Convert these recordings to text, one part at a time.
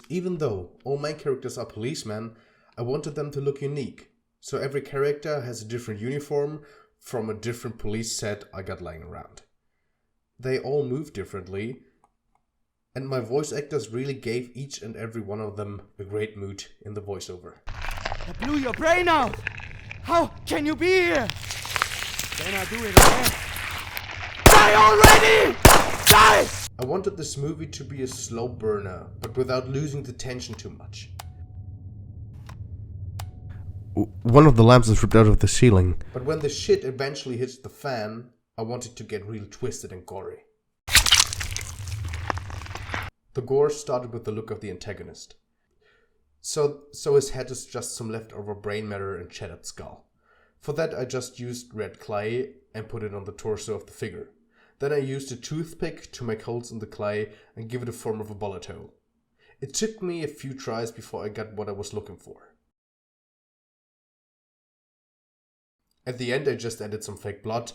Even though all main characters are policemen, I wanted them to look unique, so every character has a different uniform from a different police set I got lying around. They all move differently, and my voice actors really gave each and every one of them a great mood in the voiceover. I blew your brain out! How can you be here? Then I do it again. Die already! Die! I wanted this movie to be a slow burner, but without losing the tension too much. One of the lamps is ripped out of the ceiling. But when the shit eventually hits the fan, I want it to get real twisted and gory. The gore started with the look of the antagonist. So his head is just some leftover brain matter and shattered skull. For that I just used red clay and put it on the torso of the figure. Then I used a toothpick to make holes in the clay and give it a form of a bullet hole. It took me a few tries before I got what I was looking for. At the end I just added some fake blood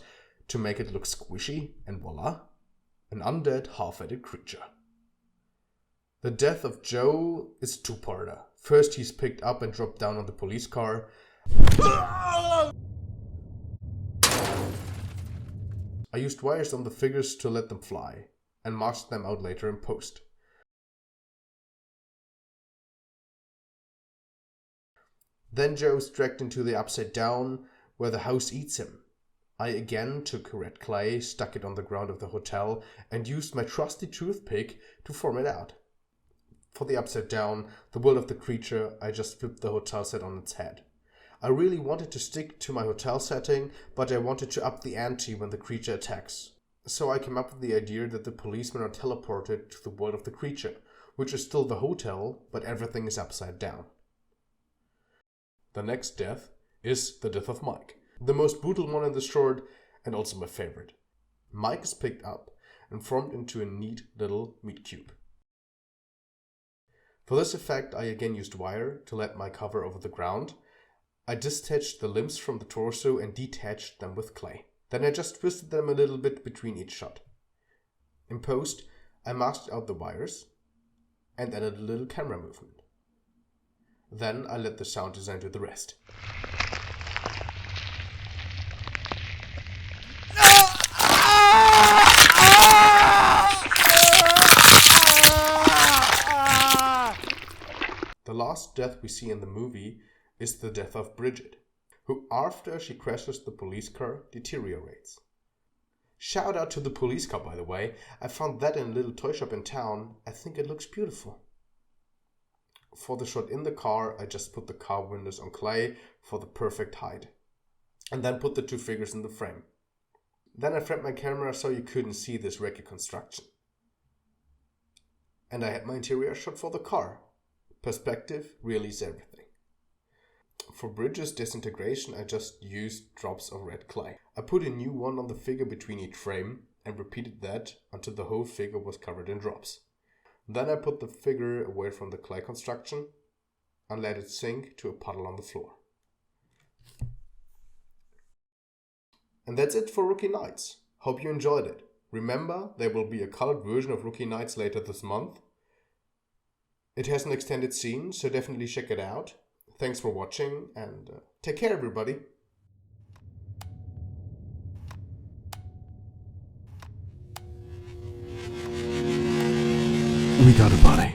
to make it look squishy, and voila, an undead half-headed creature. The death of Joe is a two-parter. First he's picked up and dropped down on the police car. I used wires on the figures to let them fly, and masked them out later in post. Then Joe is dragged into the Upside Down, where the house eats him. I again took red clay, stuck it on the ground of the hotel, and used my trusty toothpick to form it out. For the Upside Down, the world of the creature, I just flipped the hotel set on its head. I really wanted to stick to my hotel setting, but I wanted to up the ante when the creature attacks. So I came up with the idea that the policemen are teleported to the world of the creature, which is still the hotel, but everything is upside down. The next death is the death of Mike, the most brutal one in the short, and also my favorite. Mike is picked up and formed into a neat little meat cube. For this effect I again used wire to let my cover over the ground. I detached the limbs from the torso and detached them with clay. Then I just twisted them a little bit between each shot. In post, I masked out the wires and added a little camera movement. Then I let the sound design do the rest. The last death we see in the movie is the death of Bridget, who after she crashes the police car deteriorates. Shout out to the police car, by the way. I found that in a little toy shop in town. I think it looks beautiful. For the shot in the car, I just put the car windows on clay for the perfect height, and then put the two figures in the frame. Then I framed my camera so you couldn't see this wrecky construction. And I had my interior shot for the car. Perspective really is everything. For Bridget's Disintegration, I just used drops of red clay. I put a new one on the figure between each frame and repeated that until the whole figure was covered in drops. Then I put the figure away from the clay construction and let it sink to a puddle on the floor. And that's it for Rookie Nights. Hope you enjoyed it. Remember, there will be a colored version of Rookie Nights later this month. It has an extended scene, so definitely check it out. Thanks for watching, and take care, everybody. We got a buddy.